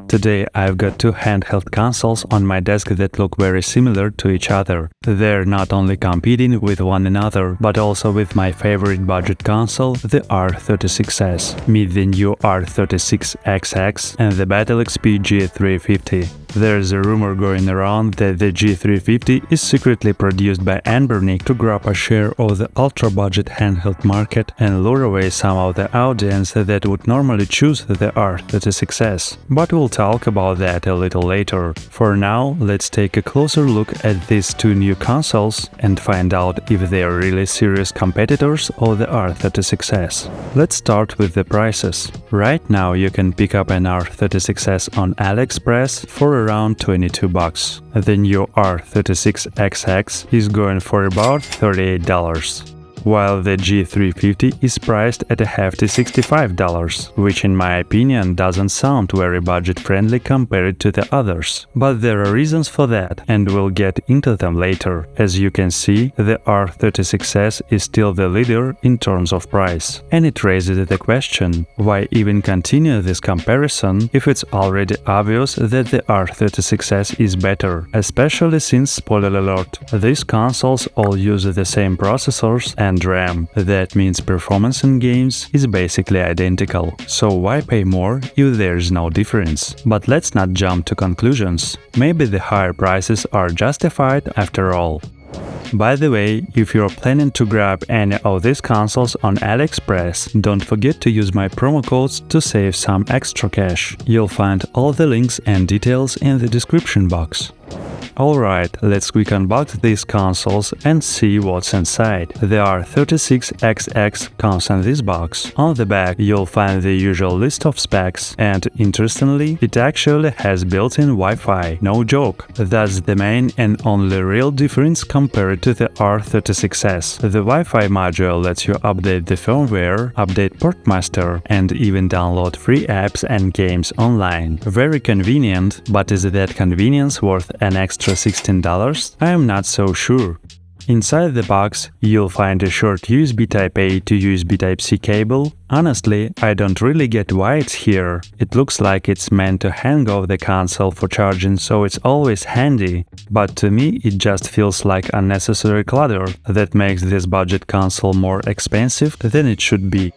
Today I've got two handheld consoles on my desk that look very similar to each other. They're not only competing with one another, but also with my favorite budget console, the R36S. Meet the new R36XX and the BatleXP G350. There's a rumor going around that the G350 is secretly produced by Anbernic to grab a share of the ultra-budget handheld market and lure away some of the audience that would normally choose the R36S. But we'll talk about that a little later. For now, let's take a closer look at these two new consoles and find out if they are really serious competitors of the R36S. Let's start with the prices. Right now you can pick up an R36S on AliExpress for around $22. The new R36XX is going for about $38. While the G350 is priced at a hefty $65, which in my opinion doesn't sound very budget-friendly compared to the others. But there are reasons for that, and we'll get into them later. As you can see, the R36S is still the leader in terms of price. And it raises the question, why even continue this comparison if it's already obvious that the R36S is better? Especially since, spoiler alert, these consoles all use the same processors and RAM. That means performance in games is basically identical. So why pay more if there's no difference? But let's not jump to conclusions. Maybe the higher prices are justified after all. By the way, if you're planning to grab any of these consoles on AliExpress, don't forget to use my promo codes to save some extra cash. You'll find all the links and details in the description box. Alright, let's quick unbox these consoles and see what's inside. The R36XX comes in this box. On the back you'll find the usual list of specs, and interestingly, it actually has built-in Wi-Fi, no joke. That's the main and only real difference compared to the R36S. The Wi-Fi module lets you update the firmware, update Portmaster, and even download free apps and games online. Very convenient, but is that convenience worth an extra $16? I am not so sure. Inside the box, you'll find a short USB Type-A to USB Type-C cable. Honestly, I don't really get why it's here. It looks like it's meant to hang off the console for charging, so it's always handy. But to me, it just feels like unnecessary clutter that makes this budget console more expensive than it should be.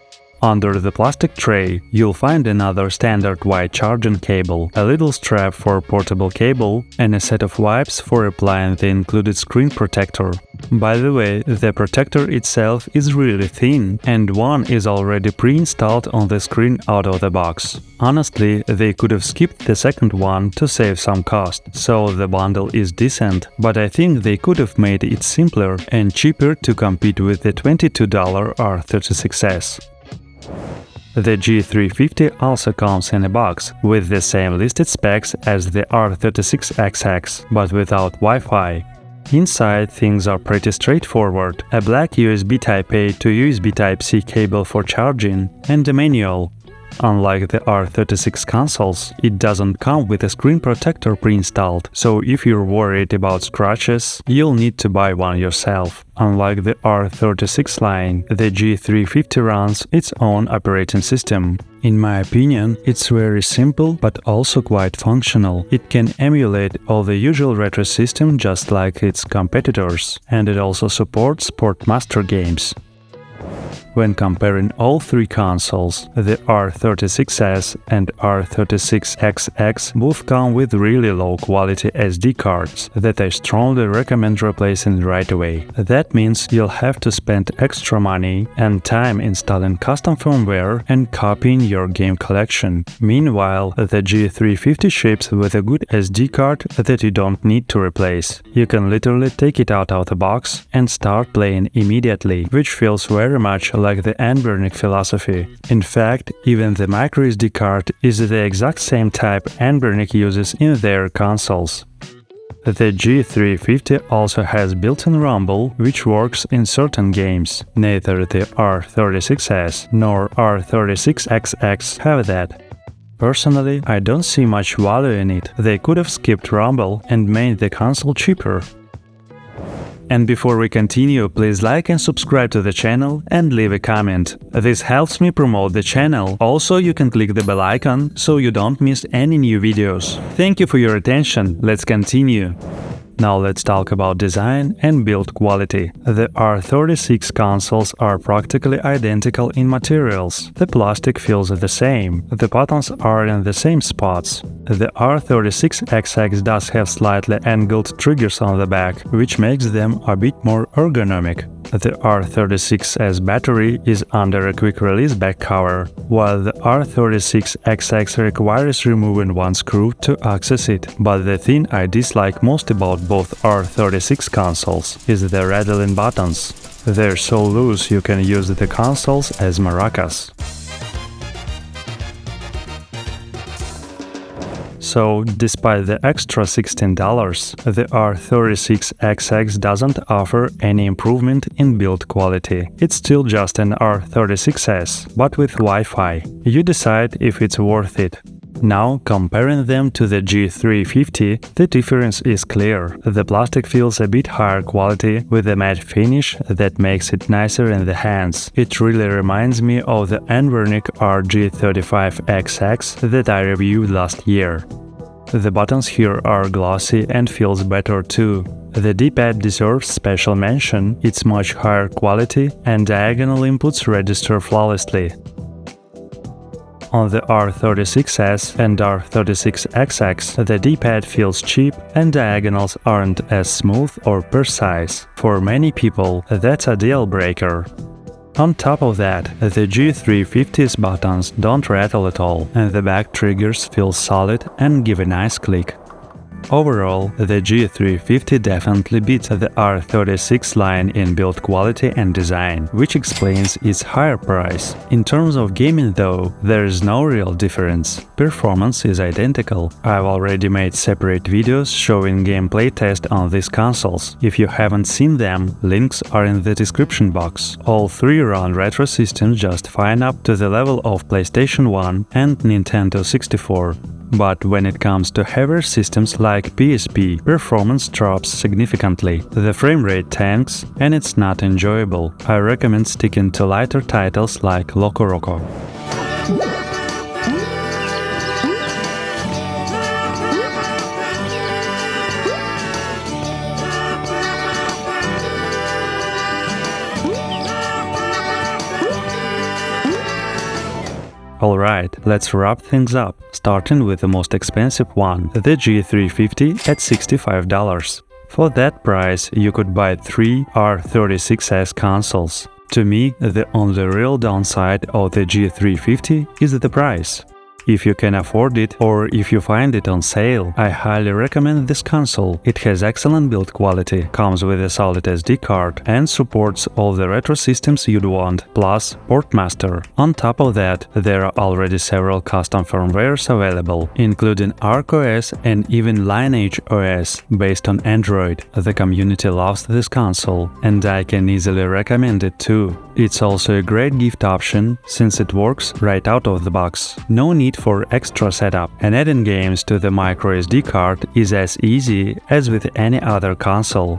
Under the plastic tray, you'll find another standard white charging cable, a little strap for portable cable, and a set of wipes for applying the included screen protector. By the way, the protector itself is really thin, and one is already pre-installed on the screen out of the box. Honestly, they could have skipped the second one to save some cost, so the bundle is decent, but I think they could have made it simpler and cheaper to compete with the $22 R36S. The G350 also comes in a box, with the same listed specs as the R36XX, but without Wi-Fi. Inside, things are pretty straightforward: a black USB Type-A to USB Type-C cable for charging, and a manual. Unlike the R36 consoles, it doesn't come with a screen protector pre-installed, so if you're worried about scratches, you'll need to buy one yourself. Unlike the R36 line, the G350 runs its own operating system. In my opinion, it's very simple but also quite functional. It can emulate all the usual retro system just like its competitors, and it also supports Portmaster games. When comparing all three consoles, the R36S and R36XX both come with really low-quality SD cards that I strongly recommend replacing right away. That means you'll have to spend extra money and time installing custom firmware and copying your game collection. Meanwhile, the G350 ships with a good SD card that you don't need to replace. You can literally take it out of the box and start playing immediately, which feels very much like the Anbernic philosophy. In fact, even the microSD card is the exact same type Anbernic uses in their consoles. The G350 also has built-in rumble, which works in certain games. Neither the R36S nor R36XX have that. Personally, I don't see much value in it. They could have skipped rumble and made the console cheaper. And before we continue, please like and subscribe to the channel and leave a comment. This helps me promote the channel. Also, you can click the bell icon so you don't miss any new videos. Thank you for your attention. Let's continue. Now let's talk about design and build quality. The R36 consoles are practically identical in materials. The plastic feels the same. The buttons are in the same spots. The R36XX does have slightly angled triggers on the back, which makes them a bit more ergonomic. The R36S battery is under a quick-release back cover, while the R36XX requires removing one screw to access it. But the thing I dislike most about both R36 consoles is the rattling buttons. They're so loose you can use the consoles as maracas. So, despite the extra $16, the R36XX doesn't offer any improvement in build quality. It's still just an R36S, but with Wi-Fi. You decide if it's worth it. Now, comparing them to the G350, the difference is clear. The plastic feels a bit higher quality with a matte finish that makes it nicer in the hands. It really reminds me of the Anvernic R35XX that I reviewed last year. The buttons here are glossy and feels better too. The D-pad deserves special mention, it's much higher quality and diagonal inputs register flawlessly. On the R36S and R36XX, the D-pad feels cheap and diagonals aren't as smooth or precise. For many people, that's a deal breaker. On top of that, the G350's buttons don't rattle at all, and the back triggers feel solid and give a nice click. Overall, the G350 definitely beats the R36 line in build quality and design, which explains its higher price. In terms of gaming though, there is no real difference. Performance is identical. I've already made separate videos showing gameplay test on these consoles. If you haven't seen them, links are in the description box. All three run retro systems just fine up to the level of PlayStation 1 and Nintendo 64. But when it comes to heavier systems like PSP, performance drops significantly, the frame rate tanks, and it's not enjoyable. I recommend sticking to lighter titles like Loco Roco. Alright, let's wrap things up, starting with the most expensive one, the G350 at $65. For that price, you could buy 3 R36S consoles. To me, the only real downside of the G350 is the price. If you can afford it or if you find it on sale, I highly recommend this console. It has excellent build quality, comes with a solid SD card and supports all the retro systems you'd want, plus Portmaster. On top of that, there are already several custom firmwares available, including ArcOS and even Lineage OS based on Android. The community loves this console, and I can easily recommend it too. It's also a great gift option, since it works right out of the box. No need for extra setup, and adding games to the microSD card is as easy as with any other console.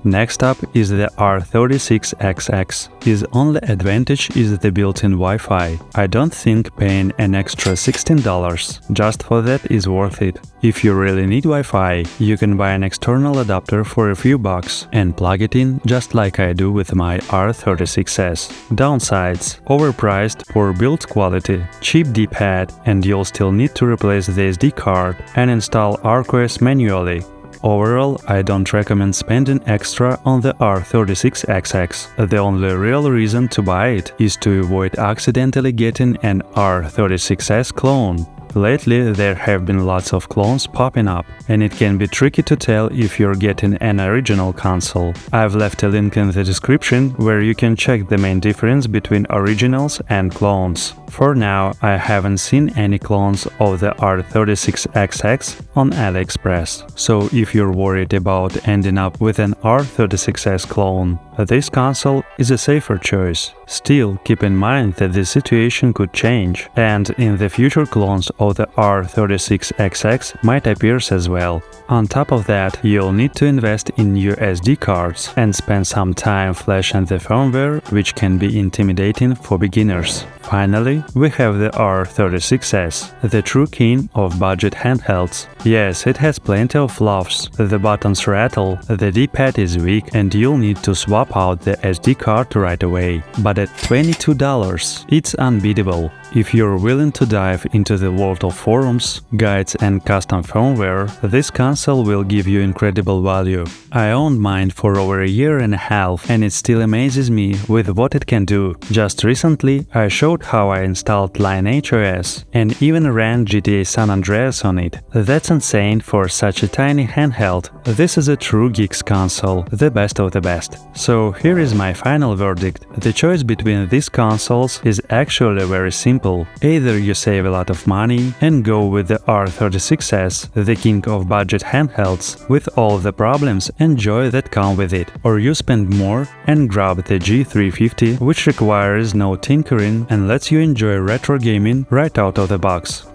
Next up is the R36XX. His only advantage is the built-in Wi-Fi. I don't think paying an extra $16 just for that is worth it. If you really need Wi-Fi, you can buy an external adapter for a few bucks and plug it in just like I do with my R36S. Downsides: overpriced, poor build quality, cheap D-pad, and you'll still need to replace the SD card and install ArcOS manually. Overall, I don't recommend spending extra on the R36XX. The only real reason to buy it is to avoid accidentally getting an R36S clone. Lately, there have been lots of clones popping up, and it can be tricky to tell if you're getting an original console. I've left a link in the description where you can check the main difference between originals and clones. For now, I haven't seen any clones of the R36XX on AliExpress, so if you're worried about ending up with an R36S clone, this console is a safer choice. Still, keep in mind that the situation could change, and in the future clones of the R36XX might appear as well. On top of that, you'll need to invest in new SD cards and spend some time flashing the firmware, which can be intimidating for beginners. Finally, we have the R36S, the true king of budget handhelds. Yes, it has plenty of flaws. The buttons rattle, the D-pad is weak, and you'll need to swap out the SD card right away. But at $22, it's unbeatable. If you're willing to dive into the world of forums, guides and custom firmware, this console will give you incredible value. I owned mine for over a year and a half, and it still amazes me with what it can do. Just recently, I showed how I installed Lineage OS and even ran GTA San Andreas on it. That's insane for such a tiny handheld. This is a true geeks console, the best of the best. So here is my final verdict. The choice between these consoles is actually very simple. Either you save a lot of money and go with the R36S, the king of budget handhelds, with all the problems and joy that come with it, or you spend more and grab the G350, which requires no tinkering and lets you enjoy retro gaming right out of the box.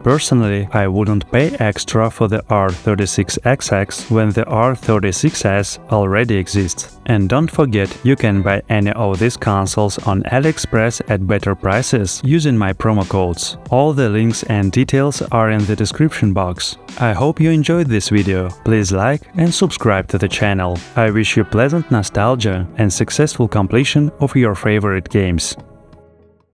Personally, I wouldn't pay extra for the R36XX when the R36S already exists. And don't forget, you can buy any of these consoles on AliExpress at better prices using my promo codes. All the links and details are in the description box. I hope you enjoyed this video. Please like and subscribe to the channel. I wish you pleasant nostalgia and successful completion of your favorite games.